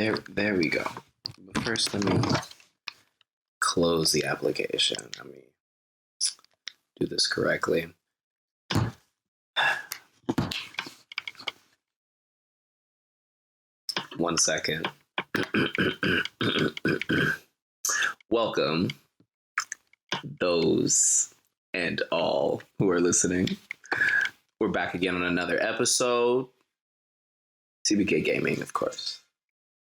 There we go. But first, let me close the application. Let me do this correctly. One second. Welcome, those and all who are listening. We're back again on another episode. CPKGaming, of course.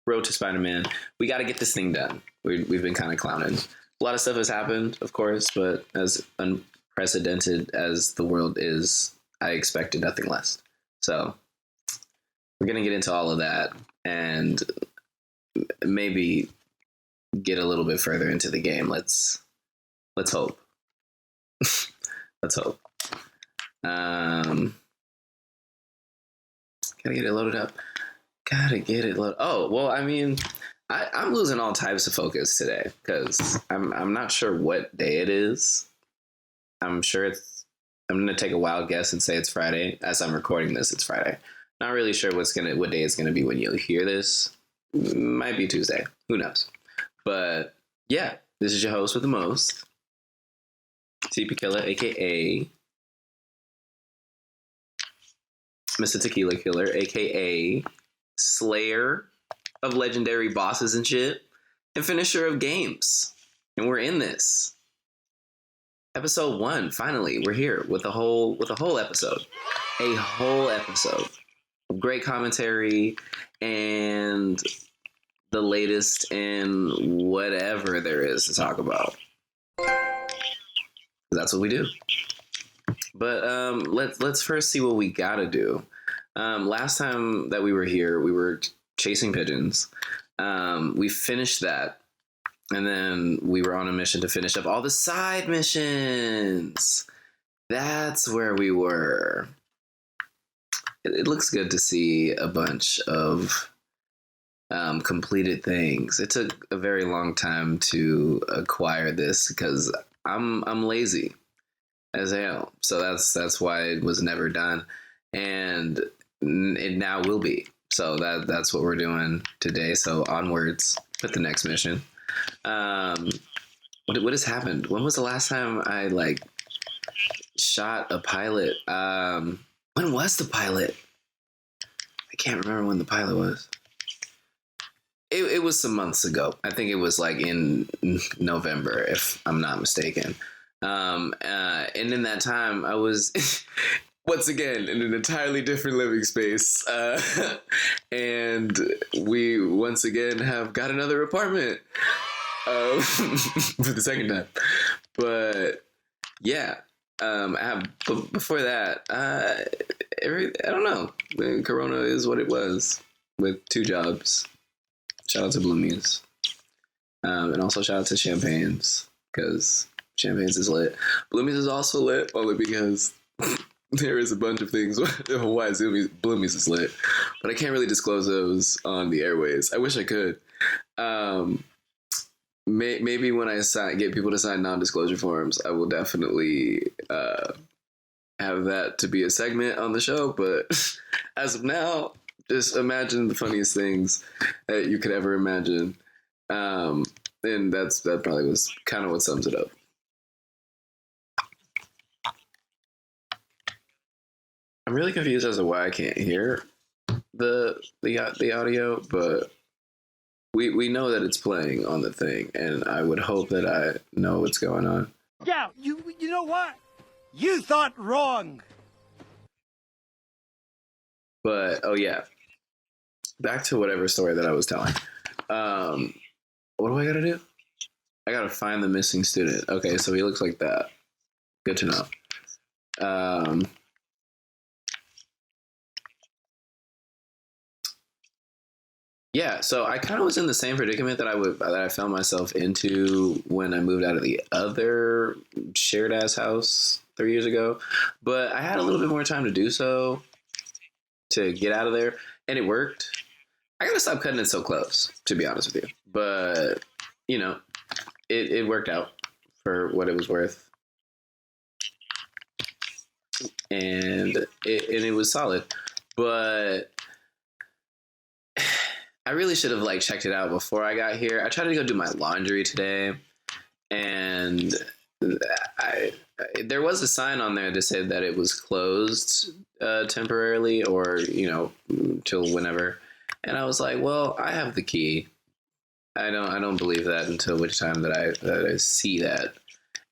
Road to Spiderman. We got to get this thing done. We've been kind of clowning. A lot of stuff has happened, of course, but as unprecedented as the world is, I expected nothing less. So we're going to get into all of that and maybe get a little bit further into the game. Let's hope. Let's hope. Gotta get it loaded up. Oh, well, I mean, I'm losing all types of focus today because I'm not sure what day it is. I'm going to take a wild guess and say it's Friday. As I'm recording this, it's Friday. Not really sure what day it's going to be when you hear this. Might be Tuesday. Who knows? But yeah, this is your host with the most, CPKillahhh, aka Mr. Tequila Killer, aka Slayer of legendary bosses and shit, and finisher of games. And we're in this. Episode 1, finally, we're here with a whole episode. A whole episode. Great commentary and the latest in whatever there is to talk about. That's what we do. But let's first see what we gotta do. Last time that we were here, we were chasing pigeons. We finished that, and then we were on a mission to finish up all the side missions. That's where we were. It looks good to see a bunch of completed things. It took a very long time to acquire this because I'm lazy as hell. So that's why it was never done, and it now will be. So that's what we're doing today. So onwards with the next mission. What has happened? When was the last time I shot a pilot? When was the pilot? I can't remember when the pilot was. It was some months ago. I think it was in November, if I'm not mistaken. And in that time, I was once again in an entirely different living space. And we once again have got another apartment for the second time. But yeah, before that, I don't know. Corona is what it was with 2 jobs. Shout out to Bloomies. And also shout out to Champagnes, because Champagnes is lit. Bloomies is also lit only because there is a bunch of things why Bloomies is lit. But I can't really disclose those on the airways. I wish I could. Maybe when I get people to sign non-disclosure forms, I will definitely have that to be a segment on the show. But as of now, just imagine the funniest things that you could ever imagine. And that probably was kind of what sums it up. I'm really confused as to why I can't hear the audio, but we know that it's playing on the thing, and I would hope that I know what's going on. Yeah, you know what? You thought wrong. But oh yeah, back to whatever story that I was telling. What do I gotta do? I gotta find the missing student. Okay, so he looks like that. Good to know. Yeah, so I kind of was in the same predicament that I found myself into when I moved out of the other shared ass house 3 years ago, but I had a little bit more time to do so, to get out of there, and it worked. I gotta stop cutting it so close, to be honest with you, but it worked out for what it was worth, and it was solid. But I really should have like checked it out before I got here. I tried to go do my laundry today, and I there was a sign on there that said that it was closed temporarily, or till whenever. And I was like, well, I have the key. I don't believe that until which time that I see that.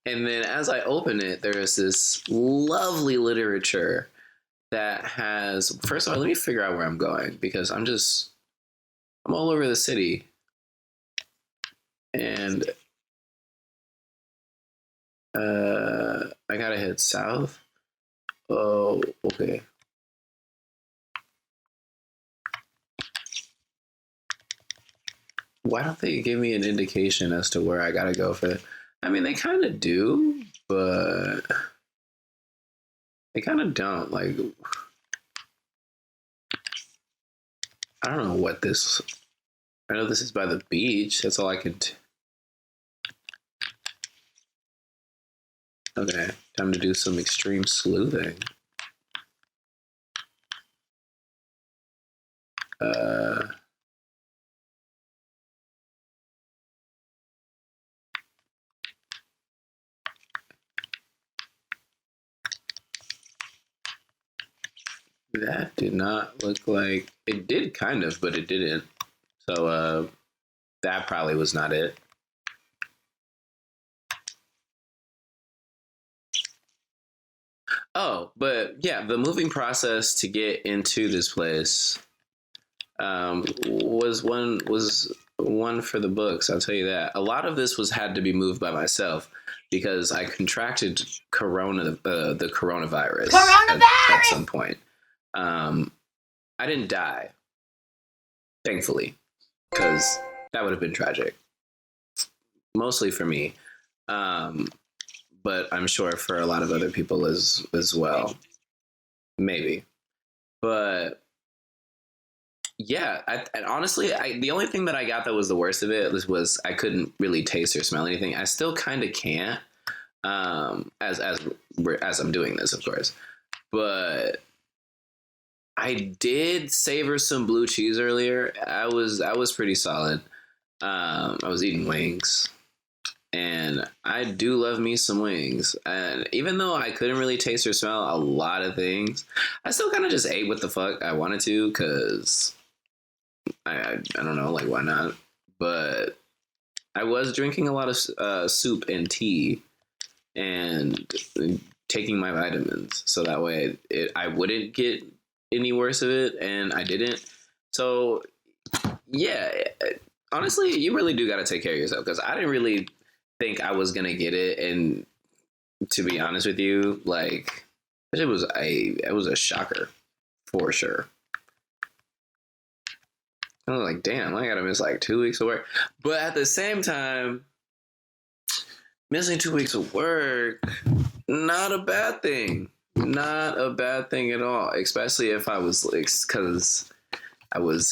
And then as I open it, there is this lovely literature that has. First of all, let me figure out where I'm going, because I'm all over the city, and I gotta head south. Oh, okay. Why don't they give me an indication as to where I gotta go for it? I mean, they kind of do, but they kind of don't. Like, I don't know what this. I know this is by the beach. That's all I can. Okay, time to do some extreme sleuthing. That did not look like it did, kind of, but it didn't. So that probably was not it. Oh, but yeah, the moving process to get into this place was one for the books. I'll tell you that. A lot of this had to be moved by myself because I contracted the coronavirus. At some point. I didn't die, thankfully, because that would have been tragic. Mostly for me, but I'm sure for a lot of other people as well. Maybe, but yeah. And honestly, the only thing that I got that was the worst of it was I couldn't really taste or smell anything. I still kind of can't, as I'm doing this, of course, but I did savor some blue cheese earlier. I was pretty solid. I was eating wings, and I do love me some wings. And even though I couldn't really taste or smell a lot of things, I still kind of just ate what the fuck I wanted to, because I don't know, like, why not? But I was drinking a lot of soup and tea, and taking my vitamins, so that way I wouldn't get any worse of it, and I didn't. So yeah, honestly, you really do got to take care of yourself, because I didn't really think I was gonna get it, and to be honest with you, like, it was a shocker for sure. I was like, damn, I gotta miss like 2 weeks of work, but at the same time, missing 2 weeks of work, not a bad thing. Not a bad thing at all, especially if I was, because I was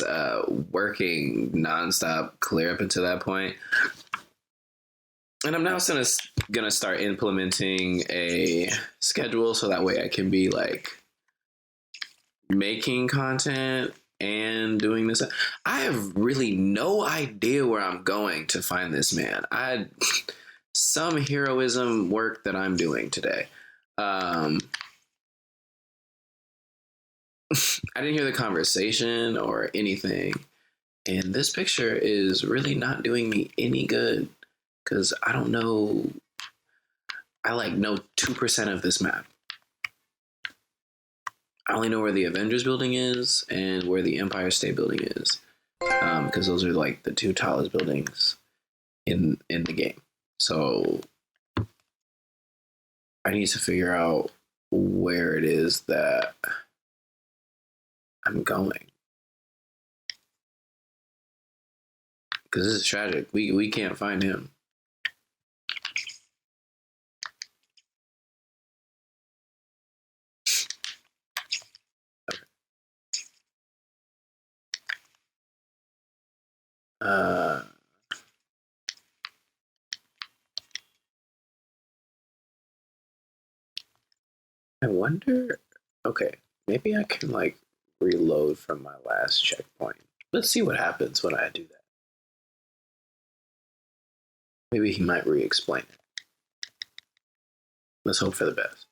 working nonstop clear up until that point. And I'm now gonna start implementing a schedule, so that way I can be like making content and doing this. I have really no idea where I'm going to find this man. Some heroism work that I'm doing today. I didn't hear the conversation or anything. And this picture is really not doing me any good, because I don't know. I know 2% of this map. I only know where the Avengers building is and where the Empire State building is, because those are like the two tallest buildings in the game. So I need to figure out where it is that I'm going, because this is tragic. We can't find him. I wonder. Okay, maybe I can like reload from my last checkpoint. Let's see what happens when I do that. Maybe he might re-explain it. Let's hope for the best.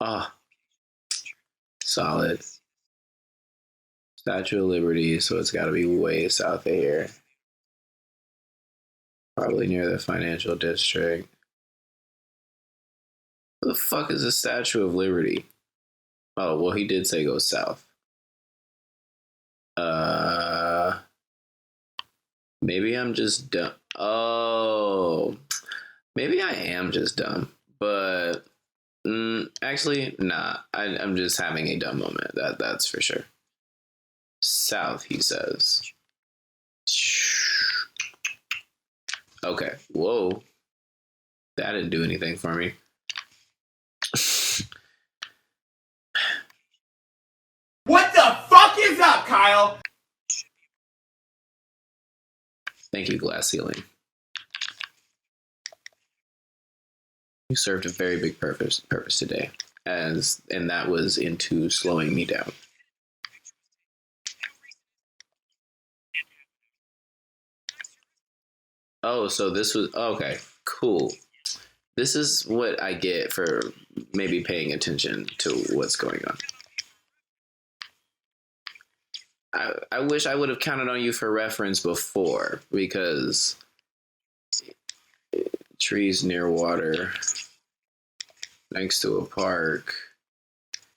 Ah, solid. Statue of Liberty, so it's got to be way south of here. Probably near the financial district. Who the fuck is the Statue of Liberty? Oh, well, he did say go south. Maybe I'm just dumb. Oh, maybe I am just dumb. But actually, nah. I'm just having a dumb moment. That's for sure. South, he says. Okay. Whoa. That didn't do anything for me. What the fuck is up, Kyle? Thank you, glass ceiling. You served a very big purpose today, and that was into slowing me down. Oh, so this was okay. Cool. This is what I get for maybe paying attention to what's going on. I wish I would have counted on you for reference before, because trees near water, next to a park.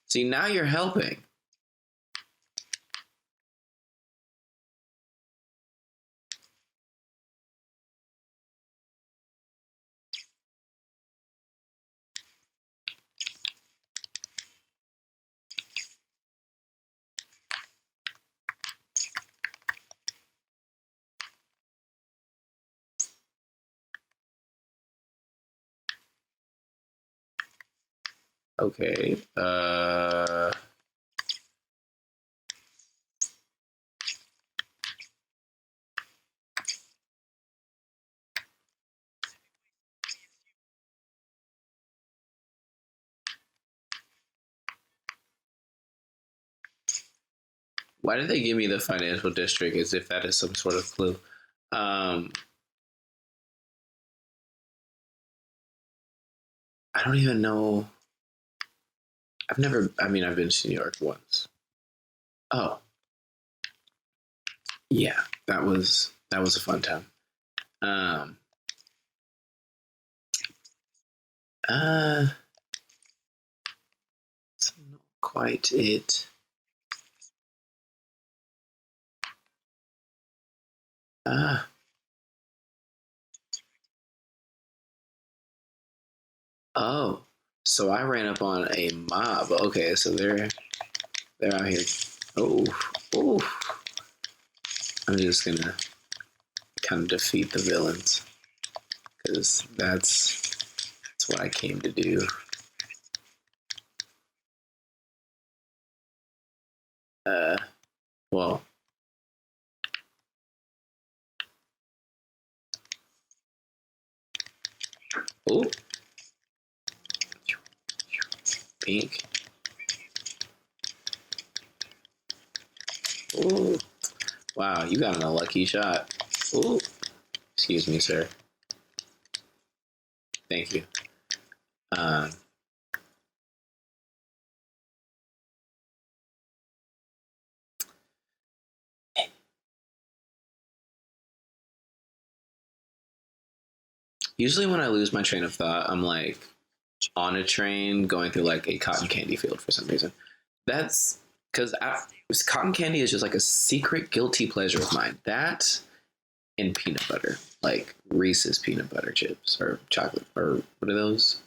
See, now you're helping. Okay. Why did they give me the financial district as if that is some sort of clue? I don't even know. I've been to New York once. Oh. Yeah, that was a fun time. It's not quite it. Oh, so I ran up on a mob. Okay, so they're out here. Oh. I'm just gonna kind of defeat the villains, because that's what I came to do. Well. Oh. Pink. Oh. Wow, you got an unlucky shot. Oh. Excuse me, sir. Thank you. Usually when I lose my train of thought, I'm like on a train going through like a cotton candy field for some reason. That's because cotton candy is just like a secret guilty pleasure of mine. That and peanut butter, like Reese's peanut butter chips or chocolate, or what are those?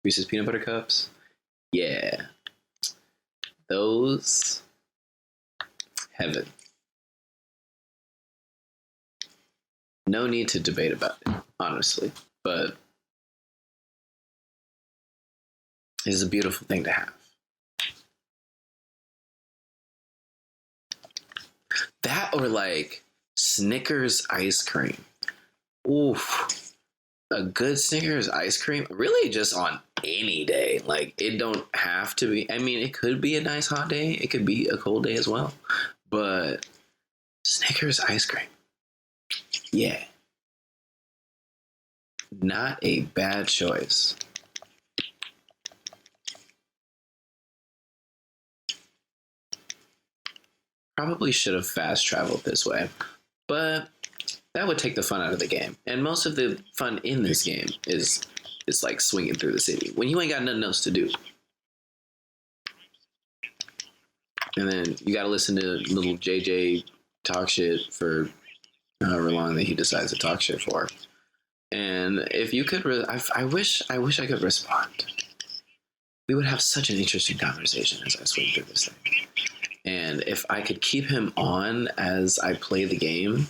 Reese's peanut butter cups? Yeah. Those, heaven. No need to debate about it, honestly, but it is a beautiful thing to have. That or like Snickers ice cream. Oof. a good Snickers ice cream, really just on any day. Like, it don't have to be. I mean, it could be a nice hot day. It could be a cold day as well. But Snickers ice cream, yeah, not a bad choice. Probably should have fast traveled this way, but that would take the fun out of the game. And most of the fun in this game is like swinging through the city when you ain't got nothing else to do. And then you got to listen to little JJ talk shit for however long that he decides to talk shit for. And if you could, I wish I could respond. We would have such an interesting conversation as I swing through this thing. And if I could keep him on as I play the game,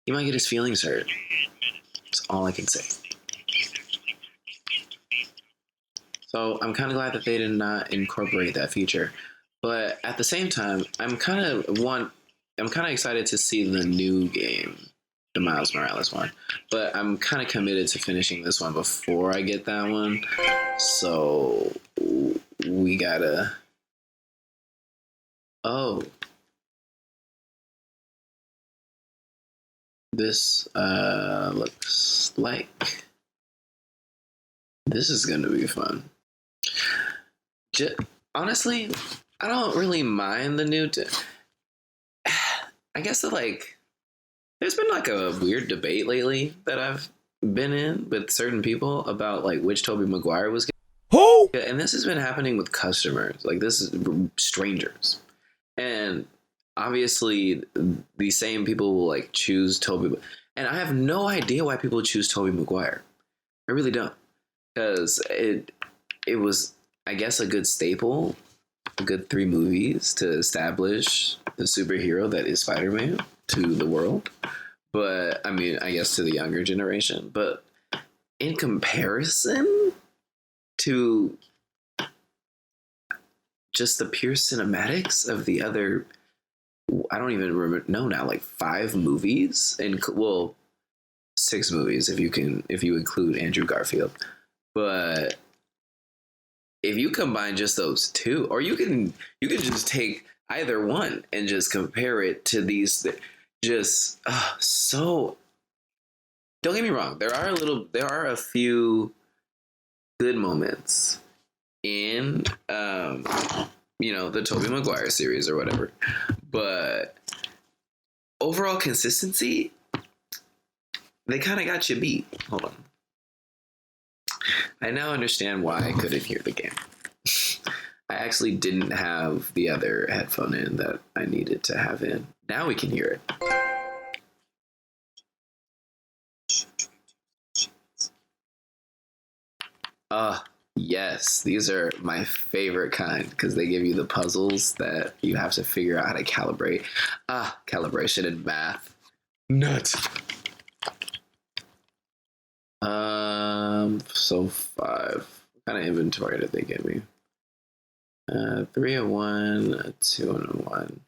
he might get his feelings hurt. That's all I can say. So I'm kind of glad that they did not incorporate that feature. But at the same time, I'm kind of excited to see the new game, the Miles Morales one. But I'm kind of committed to finishing this one before I get that one. So we gotta. Oh. This looks like this is gonna be fun. Honestly, I don't really mind the new. I guess that, like, there's been like a weird debate lately that I've been in with certain people about like which Tobey Maguire was. Who? And this has been happening with customers. Like, this is strangers, and obviously the same people will like choose Tobey. And I have no idea why people choose Tobey Maguire. I really don't, because it was, I guess, a good staple, a good 3 movies to establish the superhero that is Spider-Man to the world. But I mean, I guess to the younger generation. But in comparison to just the pure cinematics of the other, I don't even know now, like 5 movies, and well, 6 movies if you include Andrew Garfield. But if you combine just those 2, or you can just take either one and just compare it to these, just so. Don't get me wrong, there are a few good moments in the Tobey Maguire series or whatever, but overall consistency, they kind of got you beat. Hold on. I now understand why I couldn't hear the game. I actually didn't have the other headphone in that I needed to have in. Now we can hear it. Yes, these are my favorite kind because they give you the puzzles that you have to figure out how to calibrate. Calibration and math. Nuts. So 5. What kind of inventory did they give me? 3 and 1, a 2 and a 1.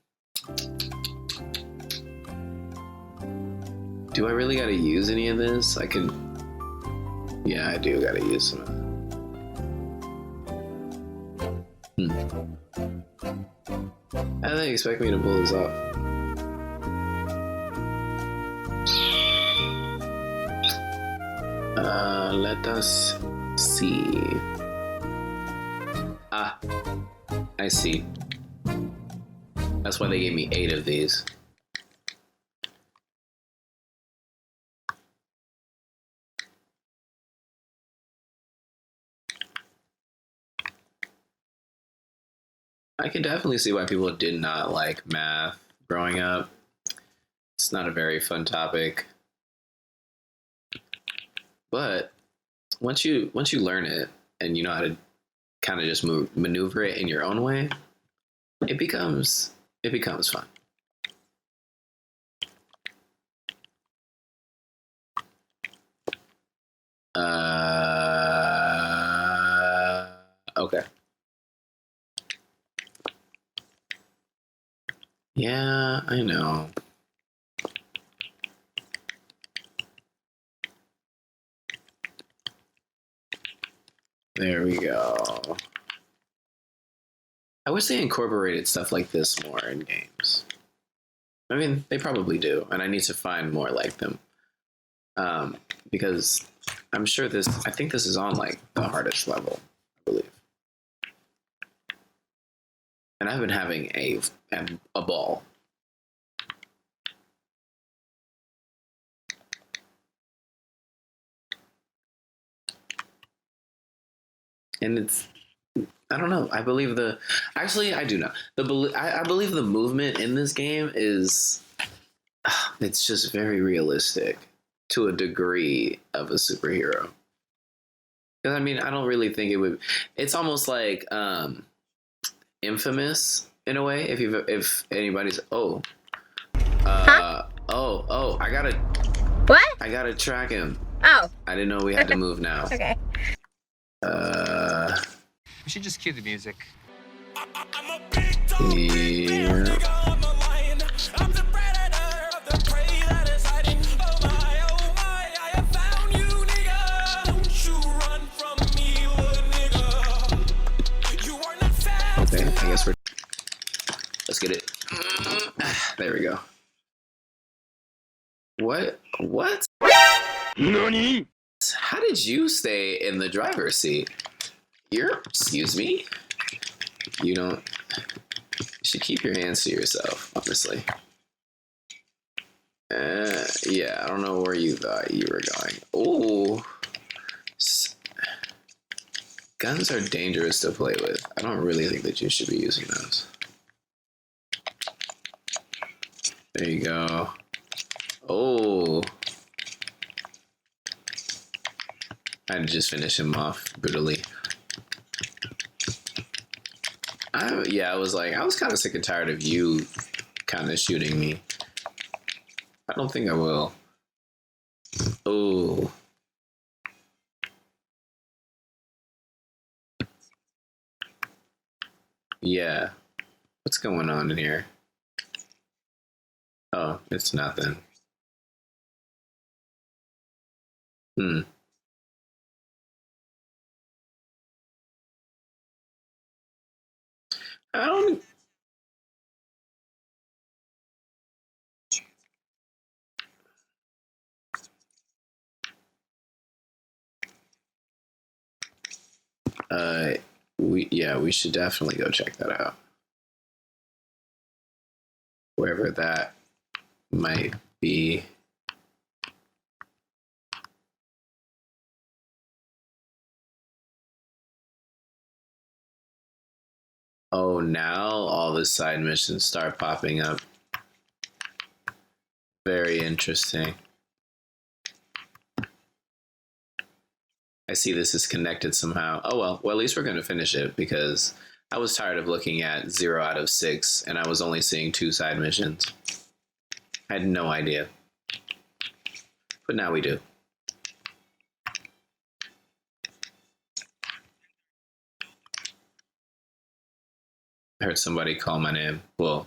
Do I really gotta use any of this? I can. Yeah, I do gotta use some of it. How do they expect me to pull this off? Let us see. I see. That's why they gave me 8 of these. I can definitely see why people did not like math growing up. It's not a very fun topic. But once you learn it and you know how to kind of just maneuver it in your own way, it becomes fun. Okay. Yeah, I know. There we go. I wish they incorporated stuff like this more in games. I mean, they probably do, and I need to find more like them. Because I'm sure I think this is on like the hardest level, I believe. And I've been having a ball. And it's, I don't know. I believe actually I do know. I believe the movement in this game is, it's just very realistic to a degree of a superhero. Because I mean, I don't really think it would, it's almost like Infamous in a way. If anybody's, oh, I gotta track him. Oh. I didn't know we had to move now. Okay. We should just cue the music. Yeah. Okay, I guess let's get it. There we go. What? NANI? How did you stay in the driver's seat? Excuse me? You should keep your hands to yourself, honestly. Yeah, I don't know where you thought you were going. Oh. Guns are dangerous to play with. I don't really think that you should be using those. There you go. Oh. I had to just finish him off brutally. I was kind of sick and tired of you kind of shooting me. I don't think I will. Oh. Yeah. What's going on in here? Oh, it's nothing. I don't... we should definitely go check that out. Wherever that might be. Oh, now all the side missions start popping up. Very interesting. I see this is connected somehow. Oh, well, at least we're going to finish it because I was tired of looking at 0 out of 6 and I was only seeing 2 side missions. I had no idea. But now we do. I heard somebody call my name. Well,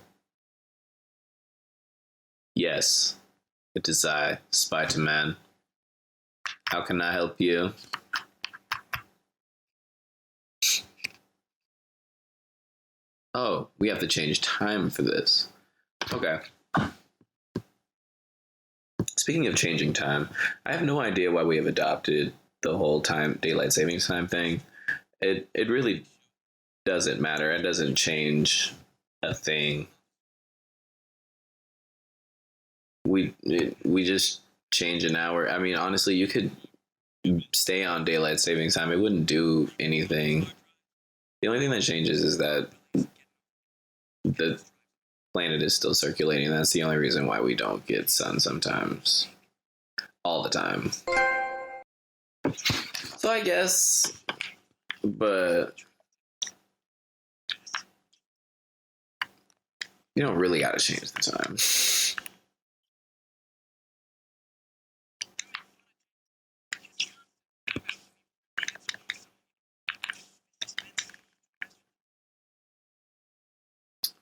yes, it is I, Spiderman. How can I help you? Oh, we have to change time for this. Okay. Speaking of changing time, I have no idea why we have adopted the whole daylight savings time thing. It really doesn't matter. It doesn't change a thing. We just change an hour. I mean, honestly, you could stay on daylight savings time. It wouldn't do anything. The only thing that changes is that the planet is still circulating. That's the only reason why we don't get sun sometimes. All the time. So I guess, but you don't really gotta change the time.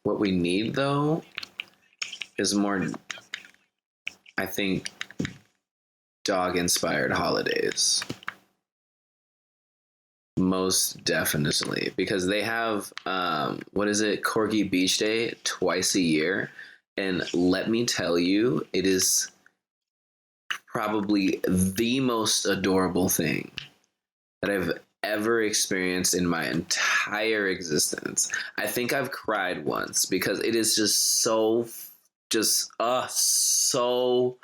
What we need, though, is more, I think, dog-inspired holidays. Most definitely, because they have what is it, Corgi Beach Day twice a year, and let me tell you, it is probably the most adorable thing that I've ever experienced in my entire existence. I think I've cried once because it is just so so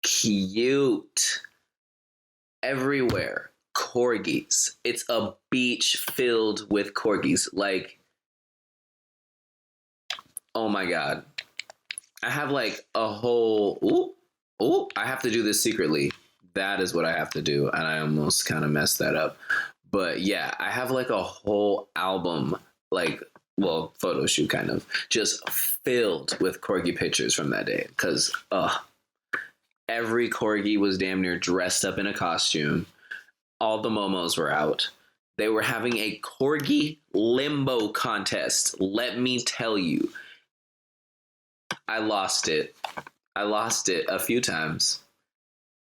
cute. Everywhere corgis. It's a beach filled with corgis. Like, oh my god. I have like a whole I have to do this secretly. That is what I have to do, and I almost kind of messed that up. But yeah, I have like a whole album, like, well, photo shoot kind of, just filled with corgi pictures from that day. Because every corgi was damn near dressed up in a costume. All the momos were out. They were having a corgi limbo contest. Let me tell you, I lost it. I lost it a few times.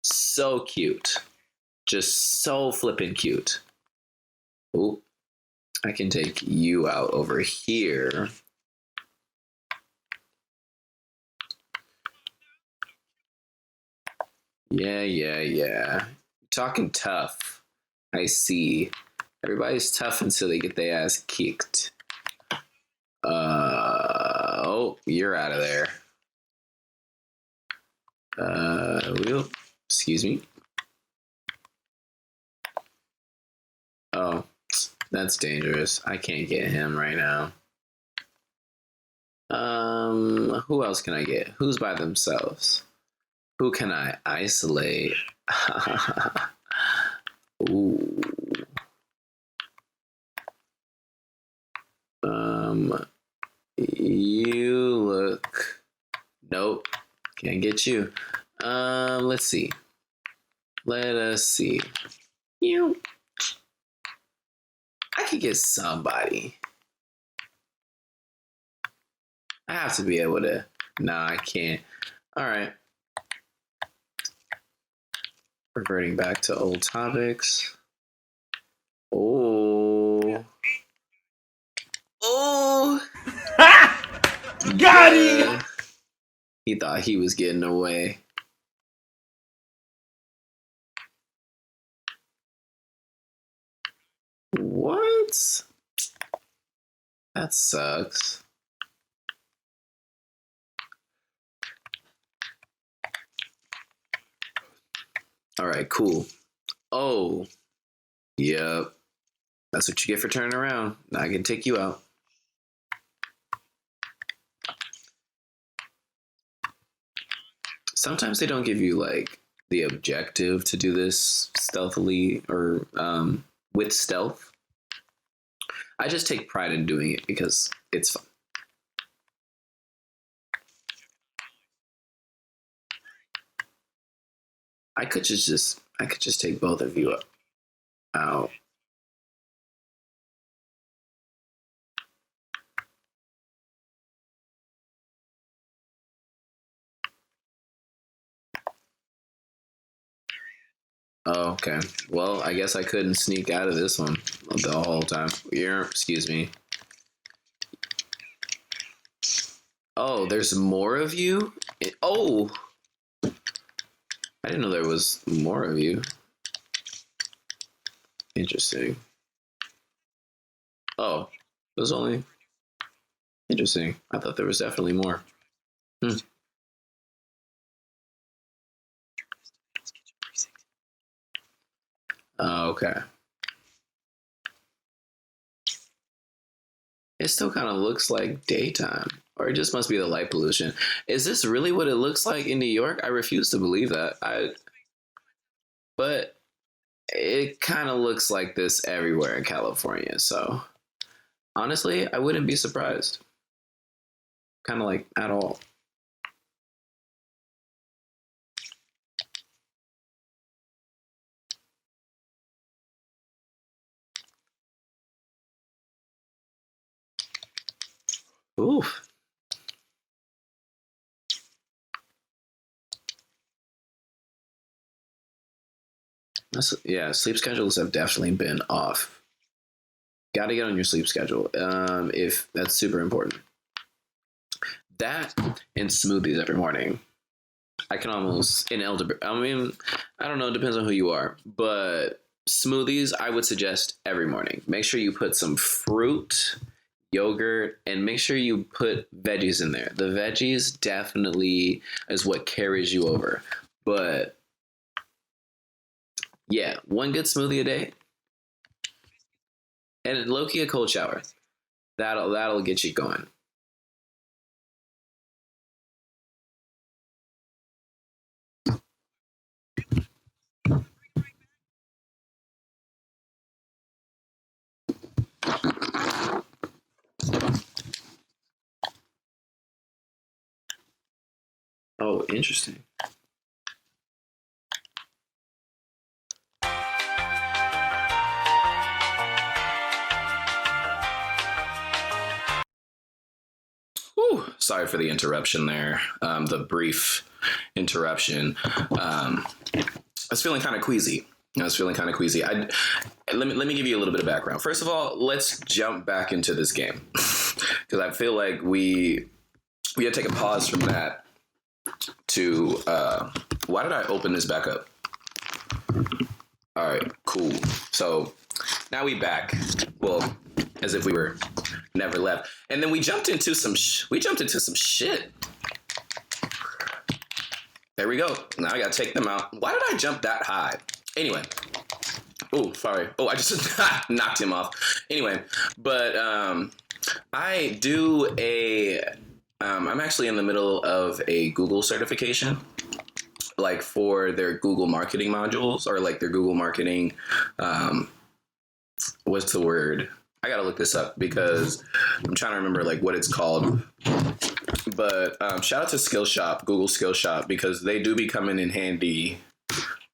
So cute. Just so flippin' cute. Ooh, I can take you out over here. Yeah. Talking tough. I see. Everybody's tough until they get their ass kicked. Oh, you're out of there. Excuse me. Oh, that's dangerous. I can't get him right now. Who else can I get? Who's by themselves? Who can I isolate? Ooh. You look. Nope. Can't get you. Let's see. Let us see. You. I could get somebody. I have to be able to. Nah, I can't. Alright. Reverting back to old topics. Oh. Got him! He thought he was getting away. What? That sucks. Alright, cool. Oh. Yep. That's what you get for turning around. Now I can take you out. Sometimes they don't give you like the objective to do this stealthily or with stealth. I just take pride in doing it because it's fun. I could just take both of you out. Oh, okay. Well, I guess I couldn't sneak out of this one the whole time. Excuse me. Oh, there's more of you? Oh! I didn't know there was more of you. Interesting. Oh, there's only... Interesting. I thought there was definitely more. Okay. It still kind of looks like daytime. Or it just must be the light pollution. Is this really what it looks like in New York? I refuse to believe that. But it kind of looks like this everywhere in California. So honestly, I wouldn't be surprised. Kind of like at all. Oof. Yeah, sleep schedules have definitely been off. Got to get on your sleep schedule. If that's super important. That and smoothies every morning. I can almost I mean, I don't know. It depends on who you are, but smoothies I would suggest every morning. Make sure you put some fruit, yogurt, and make sure you put veggies in there. The veggies definitely is what carries you over. But yeah, one good smoothie a day, and low-key a cold shower. That'll get you going. Oh, interesting. Whew, sorry for the interruption there. The brief interruption. I was feeling kind of queasy. Let me give you a little bit of background. First of all, let's jump back into this game because I feel like we had to take a pause from that to why did I open this back up? All right, cool. So now we back. Well, as if we were never left. And then we jumped into some shit. There we go. Now I gotta take them out. Why did I jump that high? Anyway. Oh, sorry. Oh, I just knocked him off. Anyway, but I do I'm actually in the middle of a Google certification, like for their Google marketing modules or like their Google marketing, what's the word? I gotta look this up because I'm trying to remember like what it's called. But shout out to Skillshop, Google Skillshop, because they do be coming in handy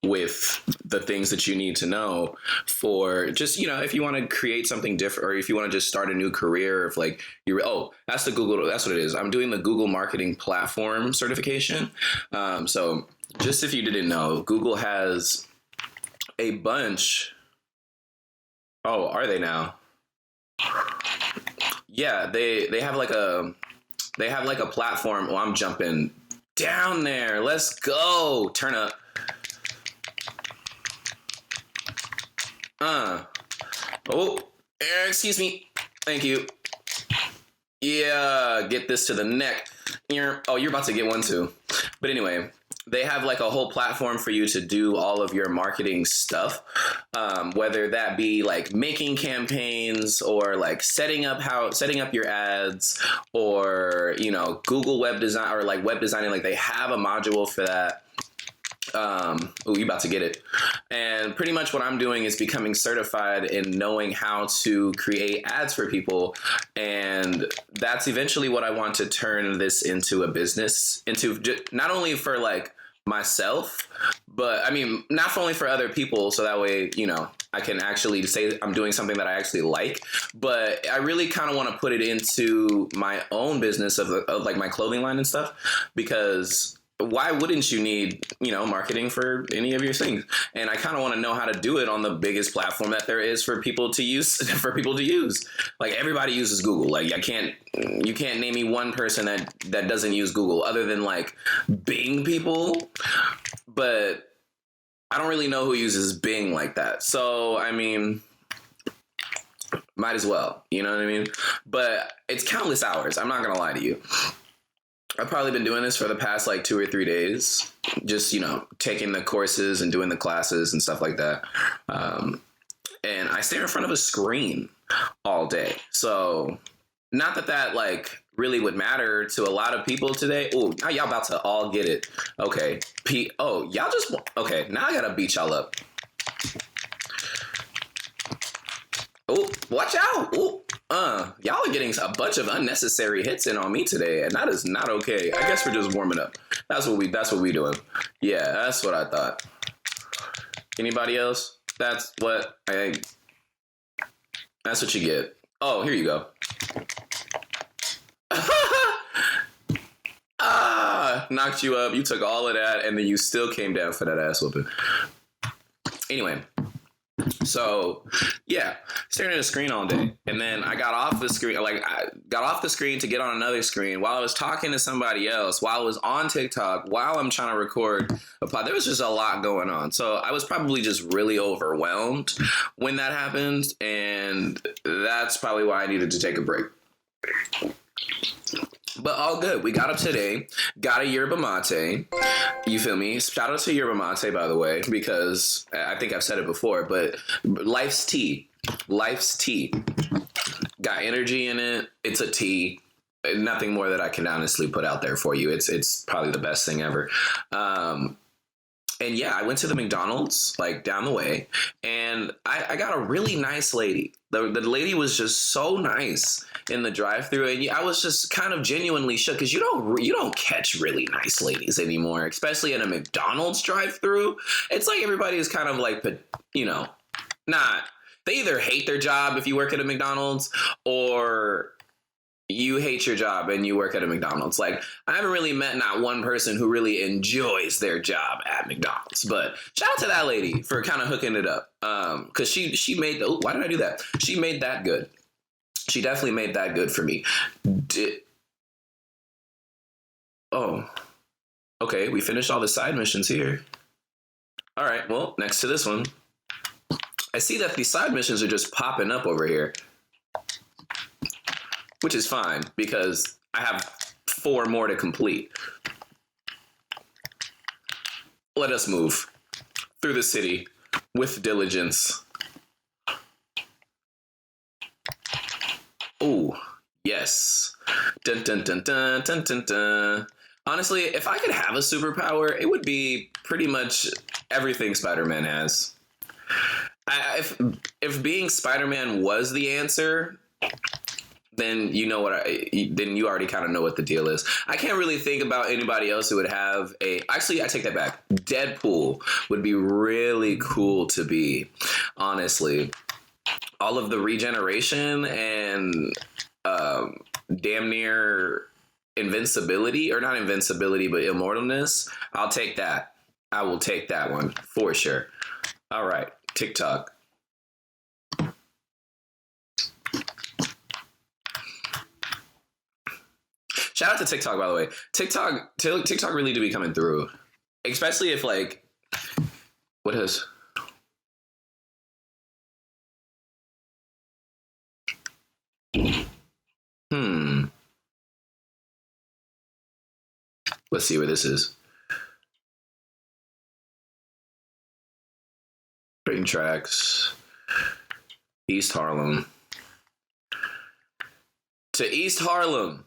with the things that you need to know for just, if you want to create something different or if you want to just start a new career, if like that's what it is. I'm doing the Google marketing platform certification. So just if you didn't know, Google has a bunch. Oh, are they now? Yeah, they have like a platform. Oh, I'm jumping down there. Let's go. Turn up. Oh, excuse me. Thank you. Yeah, get this to the neck. You're about to get one too. But anyway, they have like a whole platform for you to do all of your marketing stuff, whether that be like making campaigns or like setting up your ads or Google web design or like web designing. Like they have a module for that. You about to get it. And pretty much what I'm doing is becoming certified in knowing how to create ads for people. And that's eventually what I want to turn this into a business, into not only for like myself, but I mean, not only for other people. So that way, I can actually say I'm doing something that I actually like, but I really kind of want to put it into my own business of like my clothing line and stuff, because why wouldn't you need, marketing for any of your things? And I kind of want to know how to do it on the biggest platform that there is for people to use, Like everybody uses Google. Like you can't name me one person that doesn't use Google other than like Bing people. But I don't really know who uses Bing like that. So, I mean, might as well, you know what I mean? But it's countless hours. I'm not going to lie to you. I've probably been doing this for the past like 2 or 3 days, just, taking the courses and doing the classes and stuff like that. And I stare in front of a screen all day. So not that like really would matter to a lot of people today. Oh, now y'all about to all get it. Okay. Okay. Now I got to beat y'all up. Oh, watch out. Oh, y'all are getting a bunch of unnecessary hits in on me today, and that is not okay. I guess we're just warming up. That's what we doing. Yeah, that's what I thought. Anybody else? That's what you get. Oh, here you go. Knocked you up. You took all of that, and then you still came down for that ass whooping. Anyway, So, yeah, staring at a screen all day, and then I got off the screen. Like, I got off the screen to get on another screen while I was talking to somebody else, while I was on TikTok, while I'm trying to record a pod. There was just a lot going on, so I was probably just really overwhelmed when that happened, and that's probably why I needed to take a break. But all good. We got up today, got a yerba mate. You feel me? Shout out to yerba mate, by the way, because I think I've said it before, but life's tea. Life's tea. Got energy in it. It's a tea. Nothing more that I can honestly put out there for you. It's probably the best thing ever. And yeah, I went to the McDonald's like down the way, and I got a really nice lady. The lady was just so nice in the drive-thru, and I was just kind of genuinely shook because you don't catch really nice ladies anymore, especially in a McDonald's drive-thru. It's like everybody is kind of like, not. They either hate their job if you work at a McDonald's, or you hate your job and you work at a McDonald's. Like, I haven't really met not one person who really enjoys their job at McDonald's. But shout out to that lady for kind of hooking it up. Because she made, why did I do that? She made that good. She definitely made that good for me. Okay, we finished all the side missions here. All right, well, next to this one. I see that these side missions are just popping up over here, which is fine because I have 4 more to complete. Let us move through the city with diligence. Oh, yes. Dun, dun, dun, dun, dun, dun, dun. Honestly, if I could have a superpower, it would be pretty much everything Spider-Man has. If being Spider-Man was the answer, then you know then you already kind of know what the deal is. I can't really think about anybody else who would have actually, I take that back. Deadpool would be really cool to be, honestly. All of the regeneration and damn near invincibility, or not invincibility, but immortalness. I'll take that. I will take that one for sure. All right, TikTok. Shout out to TikTok, by the way. TikTok really do be coming through, especially if like, what is? Let's see where this is. Train tracks. East Harlem. To East Harlem.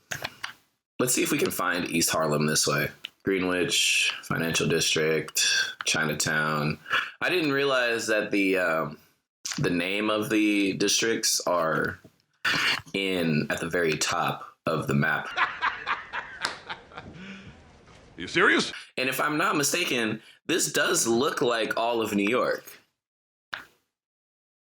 Let's see if we can find East Harlem this way. Greenwich, Financial District, Chinatown. I didn't realize that the name of the districts are at the very top of the map. Are you serious? And if I'm not mistaken, this does look like all of New York.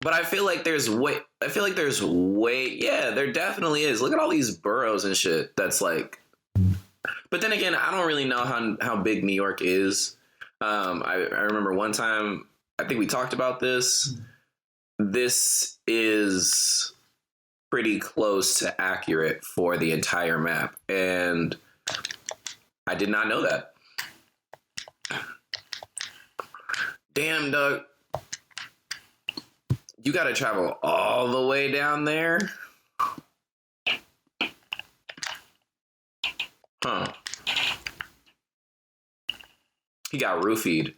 But I feel like there's way, yeah, there definitely is. Look at all these boroughs and shit. That's like, but then again, I don't really know how big New York is. I remember one time, I think we talked about this. This is pretty close to accurate for the entire map. And I did not know that. Damn, Doug. You gotta travel all the way down there? Huh. He got roofied.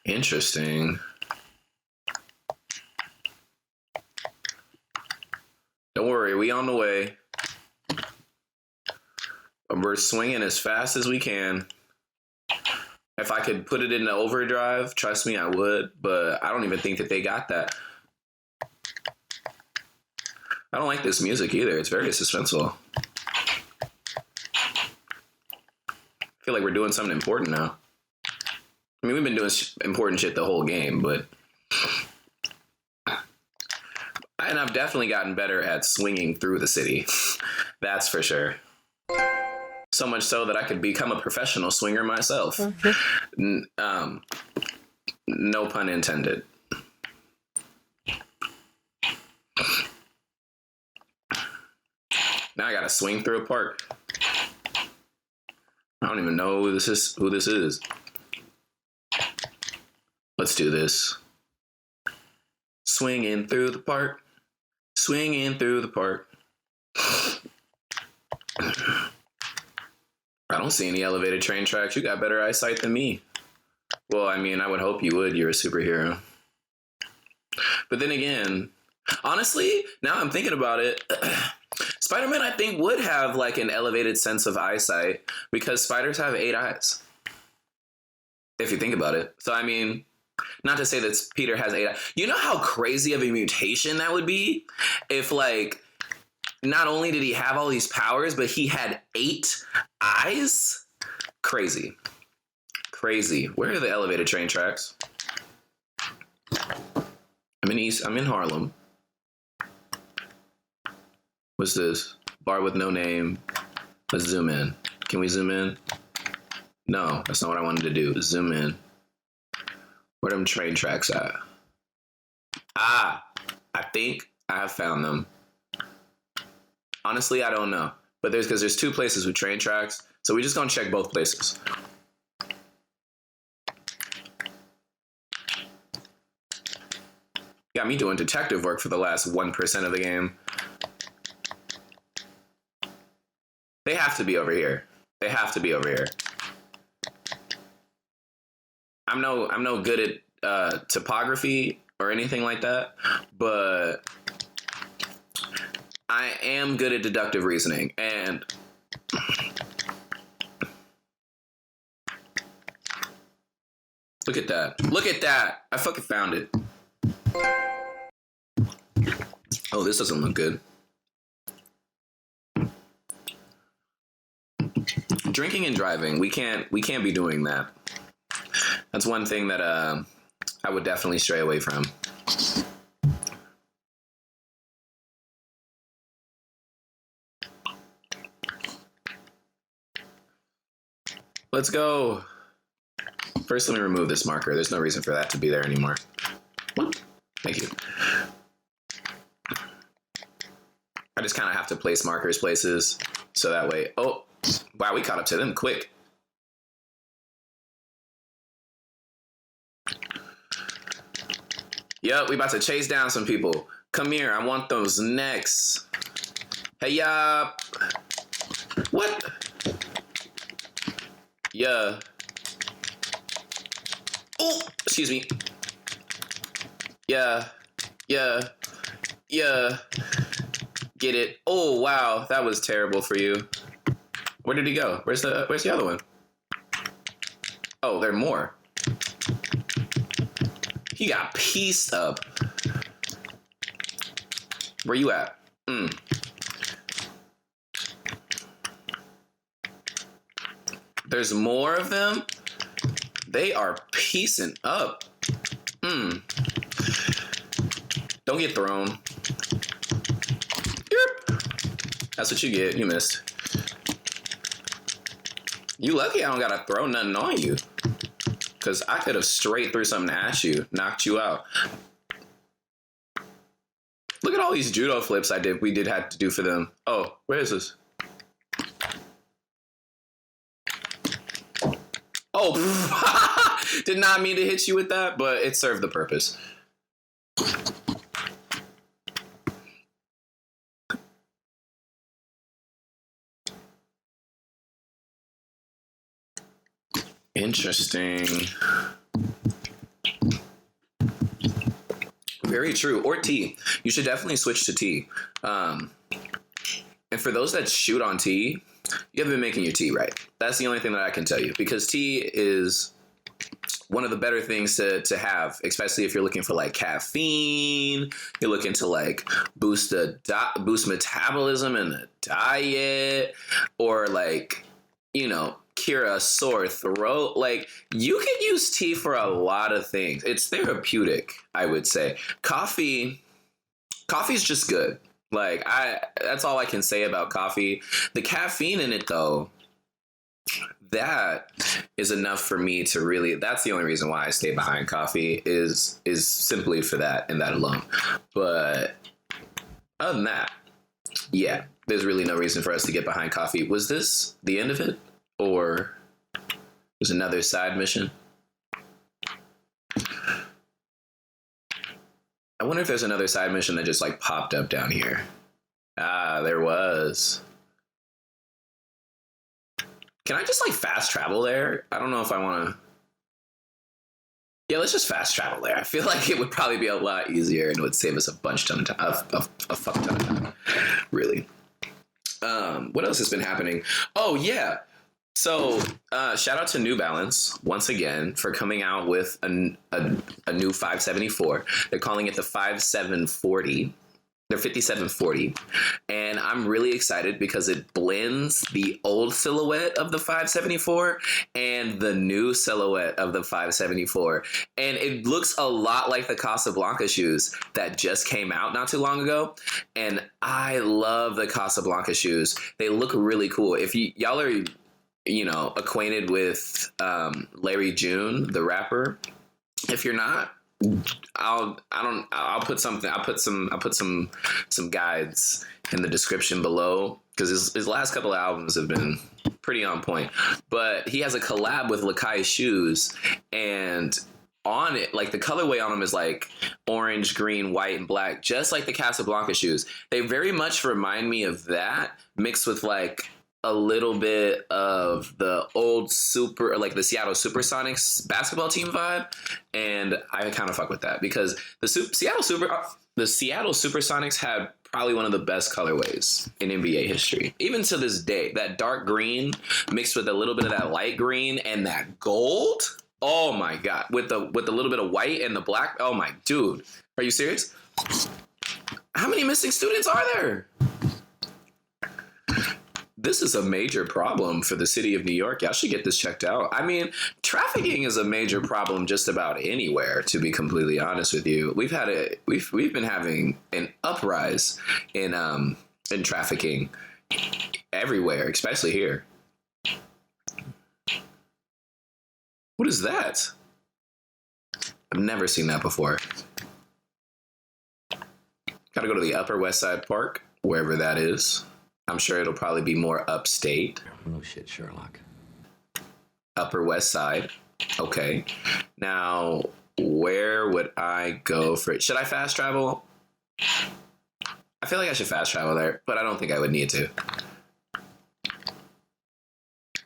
Interesting. Don't worry, we on the way. We're swinging as fast as we can. If I could put it into overdrive, trust me, I would. But I don't even think that they got that. I don't like this music either. It's very suspenseful. I feel like we're doing something important now. I mean, we've been doing important shit the whole game, but... And I've definitely gotten better at swinging through the city. That's for sure. So much so that I could become a professional swinger myself. No pun intended. Now I gotta swing through a park. I don't even know who this is. Let's do this. Swinging through the park. Swinging through the park. I don't see any elevated train tracks. You got better eyesight than me. Well, I mean, I would hope you would. You're a superhero. But then again, honestly, now I'm thinking about it, Spider-Man, I think, would have like an elevated sense of eyesight because spiders have 8 eyes. If you think about it. So, I mean, not to say that Peter has 8 eyes. You know how crazy of a mutation that would be if, like, not only did he have all these powers, but he had 8 eyes? Crazy. Crazy. Where are the elevated train tracks? I'm in Harlem. What's this? Bar with no name. Let's zoom in. Can we zoom in? No, that's not what I wanted to do. Zoom in. Where them train tracks at? Ah, I think I have found them. Honestly, I don't know. But because there's 2 places with train tracks, so we're just gonna check both places. Got me doing detective work for the last 1% of the game. They have to be over here. They have to be over here. I'm no good at topography or anything like that, but I am good at deductive reasoning. And look at that. Look at that. I fucking found it. Oh, this doesn't look good. Drinking and driving, we can't be doing that. That's one thing that I would definitely stray away from. Let's go. First, let me remove this marker. There's no reason for that to be there anymore. Thank you. I just kind of have to place markers places so that way. Oh, wow, we caught up to them quick. Yup, we about to chase down some people. Come here, I want those necks. Hey, yup. What? Yeah. Oh, excuse me. Yeah. Get it. Oh, wow, that was terrible for you. Where did he go? Where's the other one? Oh, there are more. He got pieced up. Where you at? There's more of them? They are piecing up. Don't get thrown. Yep. That's what you get. You missed. You lucky I don't gotta throw nothing on you. Because I could have straight threw something at you, knocked you out. Look at all these judo flips we did have to do for them. Oh, where is this? Oh, did not mean to hit you with that, but it served the purpose. Interesting. Very true. Or T. You should definitely switch to T. And for those that shoot on T, you haven't been making your tea right. That's the only thing that I can tell you. Because tea is one of the better things to have, especially if you're looking for like caffeine, you're looking to like boost metabolism in the diet, or like, you know, cure a sore throat. Like, you can use tea for a lot of things. It's therapeutic, I would say. Coffee's just good. Like, that's all I can say about coffee. The caffeine in it, though, that is enough for me to really, that's the only reason why I stay behind coffee is simply for that and that alone. But other than that, yeah, there's really no reason for us to get behind coffee. Was this the end of it, or was another side mission? I wonder if there's another side mission that just like popped up down here. Ah, there was. Can I just like fast travel there? I don't know if I want to. Yeah, let's just fast travel there. I feel like it would probably be a lot easier and it would save us a ton of time, a fuck ton of time, really. What else has been happening? Oh yeah. So shout out to New Balance once again for coming out with a new 574. They're calling it the 5740. They're 5740. And I'm really excited because it blends the old silhouette of the 574 and the new silhouette of the 574. And it looks a lot like the Casablanca shoes that just came out not too long ago. And I love the Casablanca shoes. They look really cool. If y'all are, you know, acquainted with Larry June, the rapper, if you're not, I'll put some guides in the description below because his last couple of albums have been pretty on point. But he has a collab with Lakai shoes, and on it, like the colorway on them is like orange, green, white, and black, just like the Casablanca shoes. They very much remind me of that, mixed with like a little bit of the old super, like the Seattle Supersonics basketball team vibe, and I kind of fuck with that because the Seattle Supersonics had probably one of the best colorways in NBA history, even to this day. That dark green mixed with a little bit of that light green and that gold. Oh my god, with the little bit of white and the black. Oh my dude, are you serious? How many missing students are there? This is a major problem for the city of New York. Y'all should get this checked out. I mean, trafficking is a major problem just about anywhere, to be completely honest with you. We've been having an uprise in trafficking everywhere, especially here. What is that? I've never seen that before. Gotta go to the Upper West Side Park, wherever that is. I'm sure it'll probably be more upstate. No shit, Sherlock. Upper West Side. Okay. Now, where would I go for it? Should I fast travel? I feel like I should fast travel there, but I don't think I would need to.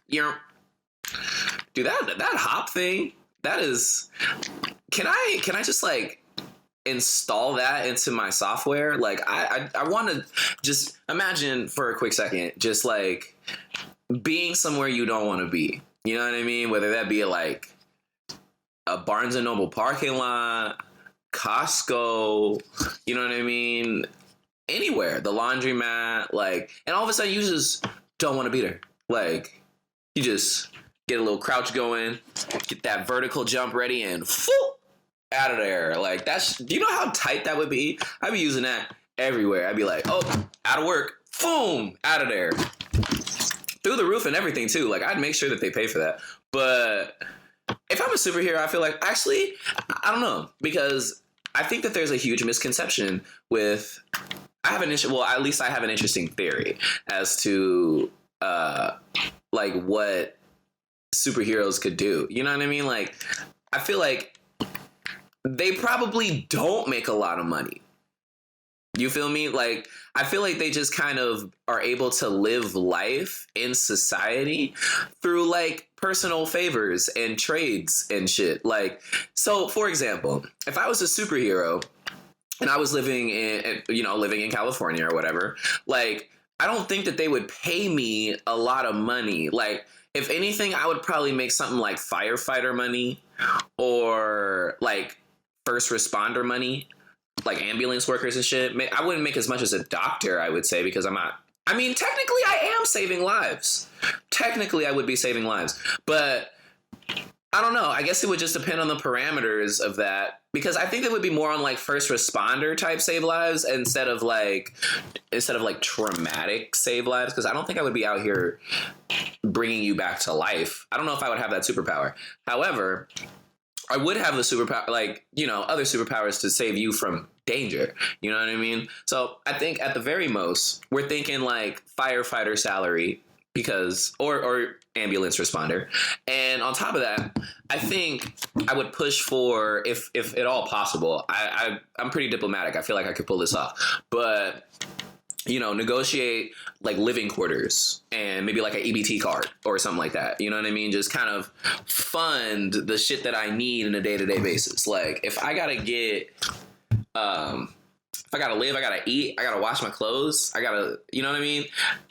You know, dude, that hop thing, that is... Can I just, like, install that into my software? Like I want to just imagine for a quick second, just like being somewhere you don't want to be, you know what I mean? Whether that be like a Barnes and Noble parking lot, Costco, you know what I mean? Anywhere, the laundromat, like, and all of a sudden you just don't want to be there. Like you just get a little crouch going, get that vertical jump ready and whoop, out of there. Like that's, do you know how tight that would be? I'd be using that everywhere. I'd be like, oh, out of work, boom, out of there, through the roof and everything too. Like I'd make sure that they pay for that. But if I'm a superhero, I feel like actually, I don't know, because I think that there's a huge misconception with, at least I have an interesting theory as to like what superheroes could do. You know what I mean? Like I feel like they probably don't make a lot of money. You feel me? Like, I feel like they just kind of are able to live life in society through, like, personal favors and trades and shit. Like, so, for example, if I was a superhero and I was living in California or whatever, like, I don't think that they would pay me a lot of money. Like, if anything, I would probably make something like firefighter money or, like, first responder money, like ambulance workers and shit. I wouldn't make as much as a doctor, I would say, because I'm not, I mean, technically I am saving lives. Technically I would be saving lives, but I I don't know. I guess it would just depend on the parameters of that, because I think it would be more on like first responder type save lives instead of like traumatic save lives. Because I don't think I would be out here bringing you back to life. I don't know if I would have that superpower. However, I would have the superpower, like, you know, other superpowers to save you from danger. You know what I mean? So I think at the very most, we're thinking like firefighter salary, because or ambulance responder. And on top of that, I think I would push for, if at all possible, I'm pretty diplomatic. I feel like I could pull this off. But, you know, negotiate like living quarters and maybe like an EBT card or something like that. You know what I mean? Just kind of fund the shit that I need on a day-to-day basis. Like if I gotta get, if I gotta live, I gotta eat, I gotta wash my clothes, I gotta, you know what I mean?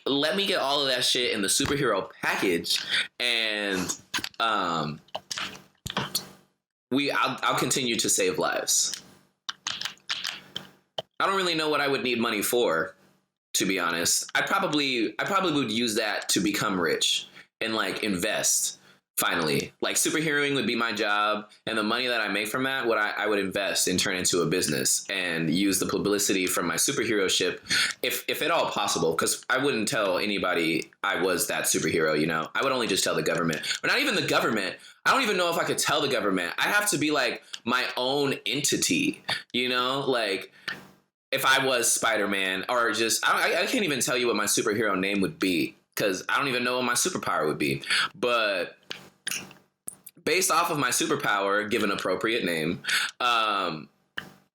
Let me get all of that shit in the superhero package, and I'll continue to save lives. I don't really know what I would need money for, to be honest. I probably would use that to become rich and like invest. Finally, like superheroing would be my job, and the money that I make from that, I would invest and turn into a business and use the publicity from my superhero ship, if at all possible. Because I wouldn't tell anybody I was that superhero. You know, I would only just tell the government, or not even the government. I don't even know if I could tell the government. I have to be like my own entity. You know, like if I was Spiderman, or just I can't even tell you what my superhero name would be, because I don't even know what my superpower would be, but based off of my superpower, give an appropriate name.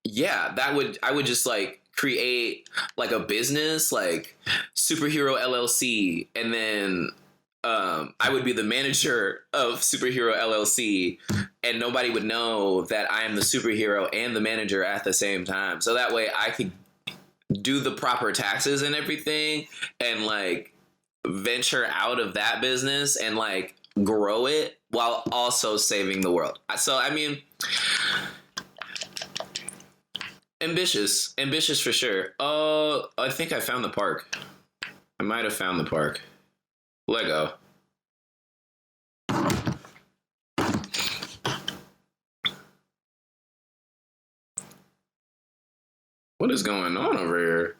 Yeah, I would just like create like a business, like Superhero LLC, and then I would be the manager of Superhero LLC, and nobody would know that I am the superhero and the manager at the same time. So that way I could do the proper taxes and everything, and like venture out of that business and like grow it while also saving the world. So I mean, ambitious for sure. I think I found the park. I might have found the park. Lego. What is going on over here?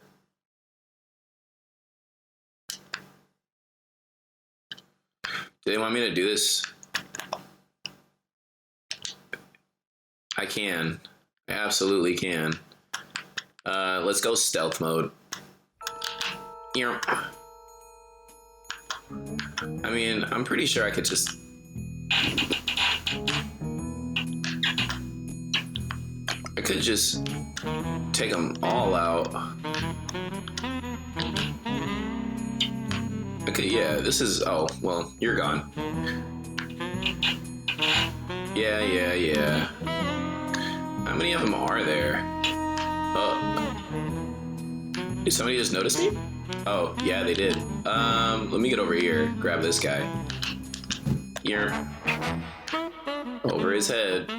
Do they want me to do this? I can. I absolutely can. Let's go stealth mode. I mean, I'm pretty sure I could just... I could just take them all out. Okay, yeah, this is... Oh, well, you're gone. Yeah. How many of them are there? Did somebody just notice me? Oh, yeah, they did. Let me get over here. Grab this guy. Here. Over his head.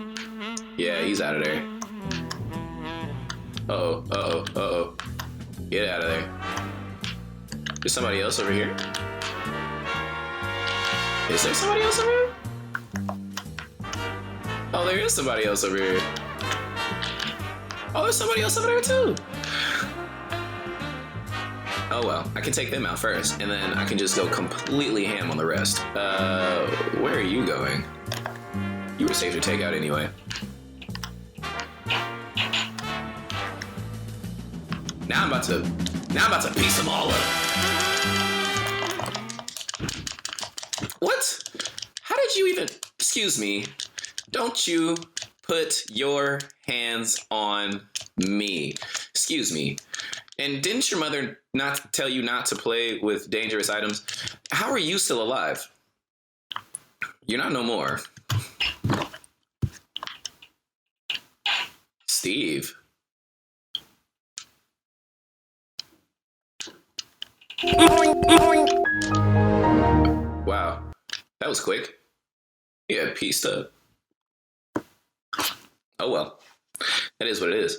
Yeah, he's out of there. Uh-oh. Get out of there. There's somebody else over here? Is there somebody else over here? Oh, there is somebody else over here. Oh, there's somebody else over there too. Oh well, I can take them out first, and then I can just go completely ham on the rest. Where are you going? You were safe to take out anyway. Now I'm about to piece them all up. What? How did you even... Excuse me. Don't you put your hands on me. Excuse me. And didn't your mother not tell you not to play with dangerous items? How are you still alive? You're not no more. Steve. Wow. That was quick. Yeah, pieced up. Oh well. That is what it is.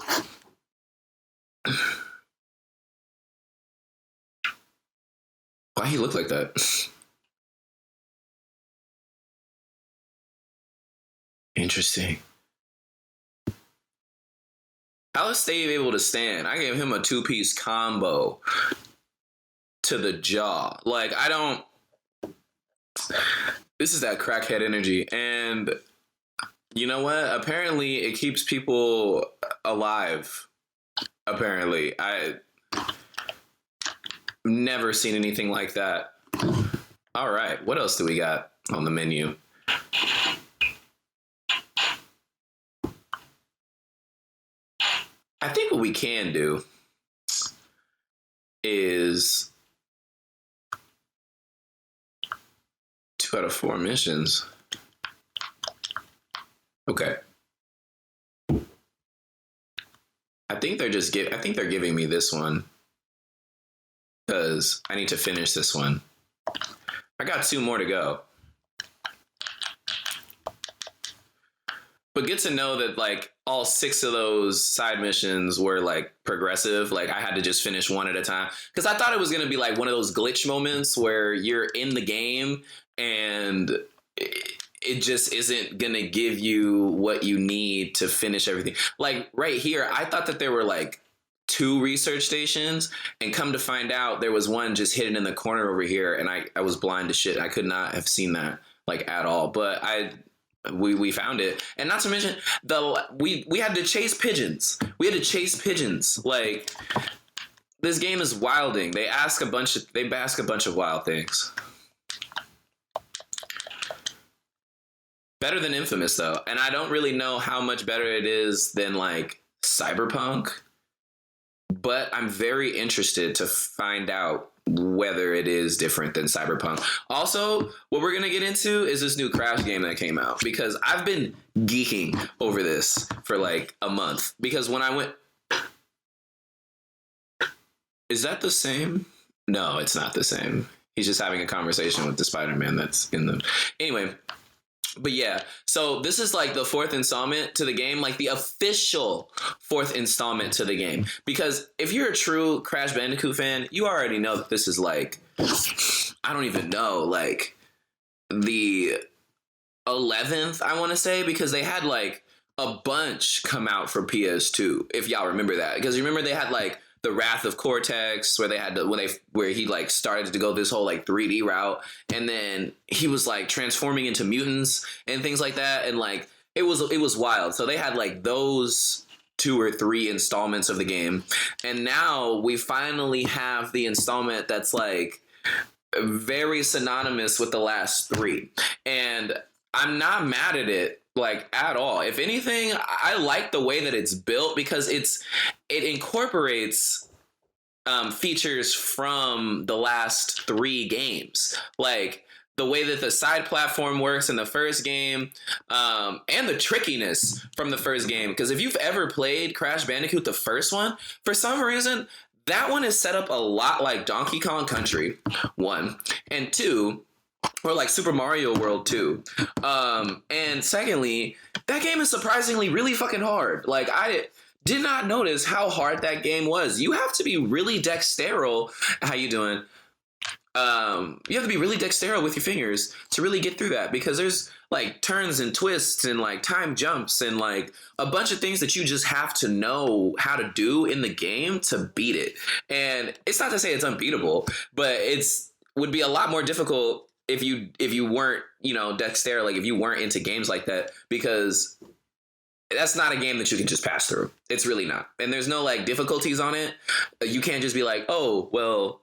Why he look like that? Interesting. How is Stave able to stand? I gave him a 2-piece combo to the jaw. Like, I don't... This is that crackhead energy. And you know what? Apparently, it keeps people alive. Apparently. I never seen anything like that. All right. What else do we got on the menu? I think what we can do is 2 out of 4 missions. Okay. I think they're giving me this one because I need to finish this one. I got 2 more to go. But good to know that, like, all 6 of those side missions were, like, progressive. Like, I had to just finish one at a time. Because I thought it was going to be, like, one of those glitch moments where you're in the game and it just isn't going to give you what you need to finish everything. Like, right here, I thought that there were, like, 2 research stations. And come to find out, there was one just hidden in the corner over here. And I was blind to shit. I could not have seen that, like, at all. But we found it. And not to mention we had to chase pigeons. Like, this game is wilding. They ask a bunch of wild things. Better than Infamous though. And I don't really know how much better it is than, like, Cyberpunk, but I'm very interested to find out whether it is different than Cyberpunk. Also, what we're going to get into is this new Crash game that came out, because I've been geeking over this for like a month. Because when I went... Is that the same? No, it's not the same. He's just having a conversation with the Spiderman that's in the... Anyway... But yeah, so this is like the 4th installment to the game, like the official 4th installment to the game. Because if you're a true Crash Bandicoot fan, you already know that this is like, I don't even know, like the 11th, I want to say, because they had like a bunch come out for PS2, if y'all remember that. Because remember they had like the Wrath of Cortex, where they had to, where he like started to go this whole like 3D route, and then he was like transforming into mutants and things like that, and like it was wild. So they had like those 2 or 3 installments of the game, and now we finally have the installment that's like very synonymous with the last 3, and I'm not mad at it, like, at all. If anything, I like the way that it's built, because it incorporates features from the last 3 games, like the way that the side platform works in the first game, and the trickiness from the first game. Because if you've ever played Crash Bandicoot, the first one, for some reason that one is set up a lot like Donkey Kong Country 1, and 2, or like Super Mario World 2. And secondly, that game is surprisingly really fucking hard. Like, I did not notice how hard that game was. You have to be really dexterous. How you doing? You have to be really dexterous with your fingers to really get through that, because there's like turns and twists and like time jumps and like a bunch of things that you just have to know how to do in the game to beat it. And it's not to say it's unbeatable, but would be a lot more difficult if you weren't, you know, dexterous, like if you weren't into games like that, because that's not a game that you can just pass through. It's really not. And there's no like difficulties on it. You can't just be like, oh, well,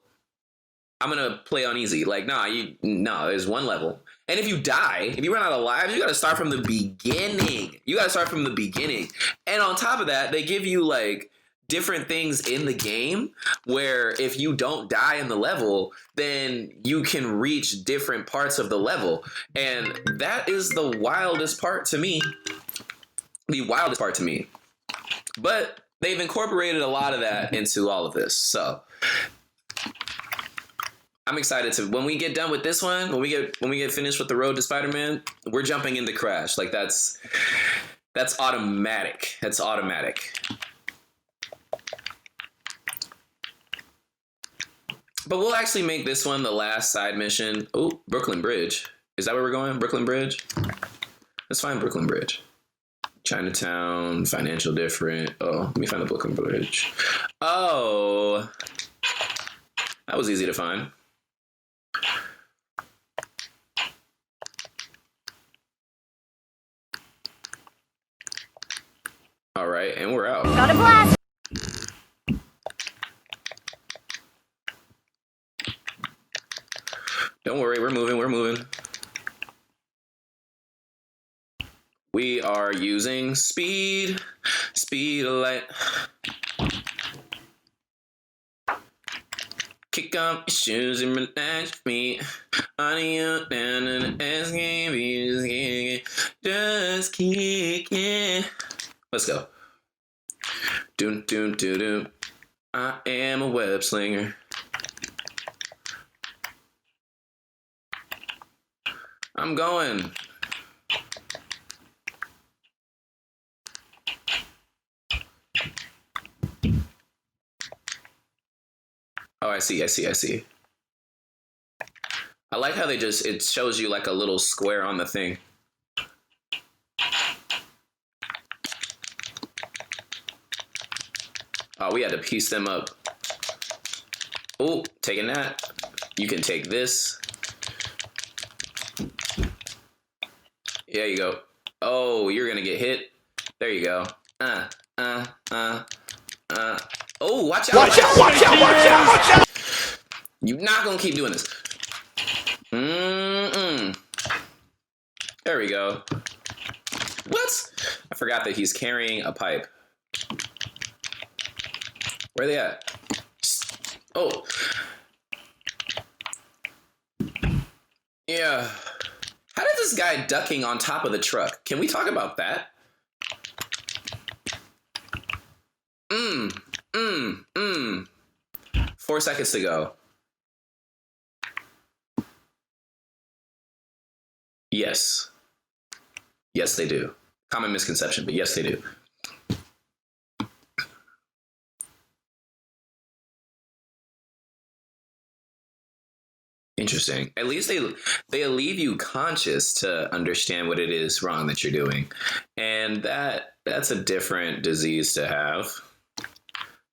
I'm going to play on easy. Like, no, there's one level. And if you die, if you run out of lives, you got to start from the beginning. And on top of that, they give you like different things in the game where if you don't die in the level, then you can reach different parts of the level. And that is the wildest part to me. But they've incorporated a lot of that into all of this. So I'm excited to, when we get done with this one, when we get finished with the road to Spider-Man, we're jumping into Crash. Like that's automatic. That's automatic. But we'll actually make this one the last side mission. Oh, Brooklyn Bridge. Is that where we're going? Brooklyn Bridge? Let's find Brooklyn Bridge. Chinatown, financial different. Oh, let me find the Brooklyn Bridge. Oh, that was easy to find. All right, and we're out. Got a blast! Don't worry, we're moving, we're moving. We are using speed of light. Kick off your shoes and relax your feet. On you down in the S game, just kick it. Let's go. Doom, doom, doom, doom. I am a web slinger. I'm going. Oh, I see. I like how it shows you like a little square on the thing. Oh, we had to piece them up. Oh, taking that. You can take this. There you go. Oh, you're gonna get hit. There you go. Oh, watch out! Watch out! Watch out! Watch out! Watch out! You're not gonna keep doing this. There we go. What? I forgot that he's carrying a pipe. Where are they at? Oh. Yeah. How did this guy ducking on top of the truck? Can we talk about that? 4 seconds to go. Yes. Yes, they do. Common misconception, but yes, they do. Interesting. At least they leave you conscious to understand what it is wrong that you're doing. And that's a different disease to have.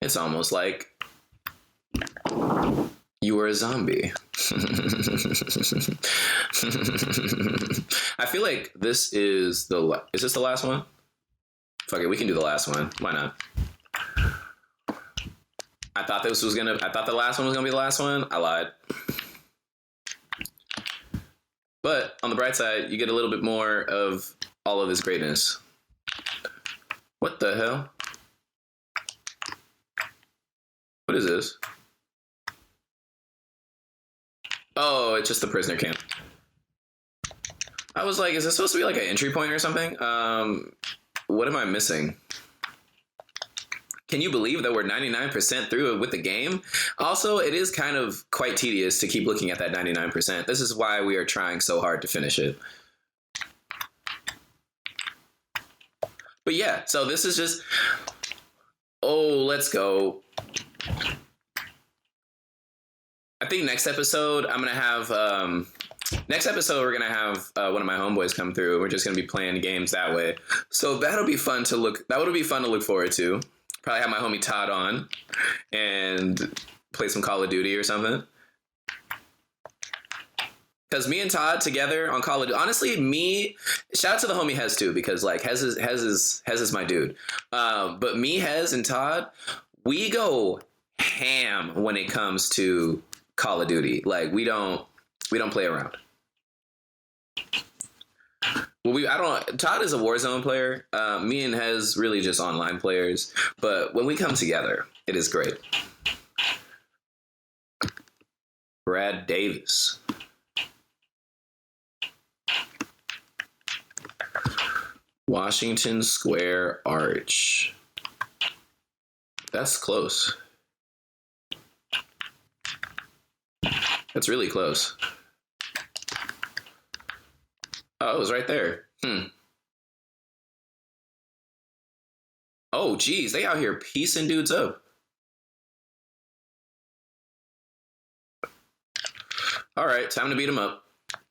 It's almost like you were a zombie. I feel like this is is this the last one? Fuck it, we can do the last one. Why not? I thought the last one was gonna be the last one. I lied. But on the bright side, you get a little bit more of all of his greatness. What the hell? What is this? Oh, it's just the prisoner camp. I was like, is this supposed to be like an entry point or something? What am I missing? Can you believe that we're 99% through with the game? Also, it is kind of quite tedious to keep looking at that 99%. This is why we are trying so hard to finish it. But yeah, so this is just... Oh, let's go. I think next episode, I'm going to have... next episode, we're going to have one of my homeboys come through. We're just going to be playing games that way. So that'll be fun to look... That would be fun to look forward to. Probably have my homie Todd on and play some Call of Duty or something. Because me and Todd together on Call of Duty, honestly, shout out to the homie Hez too, because like Hez is my dude. But me, Hez, and Todd, we go ham when it comes to Call of Duty. Like we don't play around. Well, Todd is a Warzone player. Me and Hez really just online players. But when we come together, it is great. Brad Davis. Washington Square Arch. That's close. That's really close. Oh, it was right there. Oh, geez, they out here piecing dudes up. All right, time to beat them up.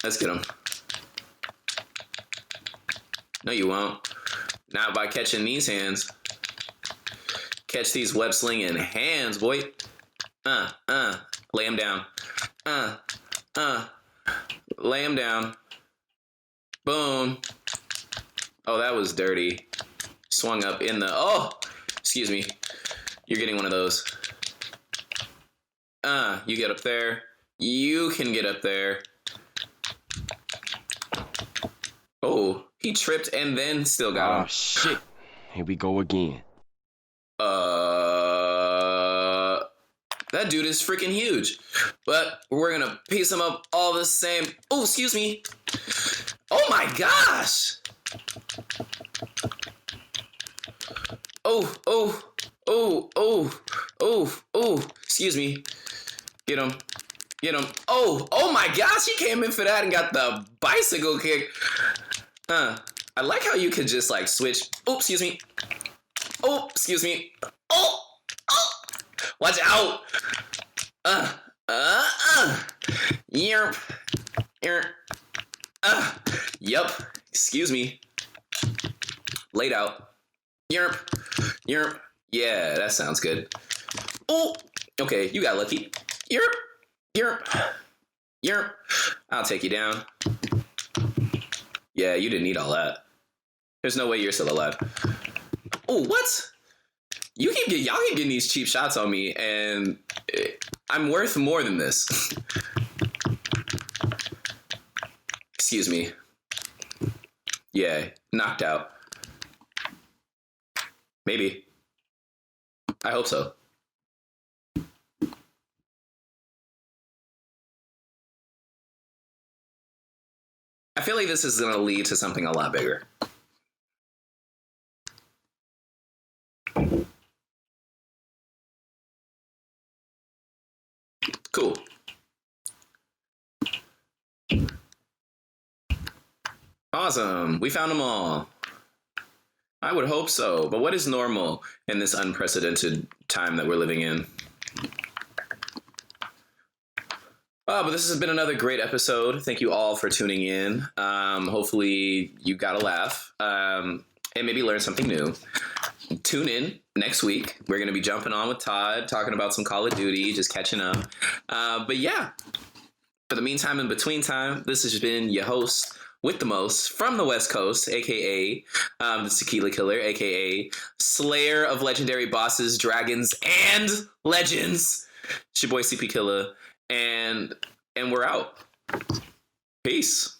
Let's get them. No, you won't. Not by catching these hands. Catch these web-slinging hands, boy. Lay him down. Lay him down. Boom. Oh, that was dirty. Swung up in the... Oh! Excuse me. You're getting one of those. You get up there. You can get up there. Oh, he tripped and then still got him. Oh, shit. Here we go again. That dude is freaking huge. But we're gonna piece him up all the same. Oh, excuse me. Oh my gosh. Oh, excuse me. Get him. Get him. Oh my gosh, he came in for that and got the bicycle kick. I like how you could just like switch. Oh, excuse me. Oh, excuse me. Oh. Watch out. Yerp. Yup. Excuse me. Laid out. Yerp. Yeah, that sounds good. Oh, okay, you got lucky. Yerp. I'll take you down. Yeah, you didn't need all that. There's no way you're still alive. Oh, what? Y'all keep getting these cheap shots on me, and I'm worth more than this. Excuse me. Yeah, knocked out. Maybe. I hope so. I feel like this is going to lead to something a lot bigger. Cool. Awesome. We found them all. I would hope so, but what is normal in this unprecedented time that we're living in? But this has been another great episode. Thank you all for tuning in. Hopefully you got a laugh and maybe learn something new. Tune in next week. We're going to be jumping on with Todd, talking about some Call of Duty, just catching up. But yeah, for the meantime, in between time, this has been your host with the most from the West Coast, a.k.a. The Tequila Killer, a.k.a. Slayer of Legendary Bosses, Dragons, and Legends. It's your boy CPKillahhh, and we're out. Peace.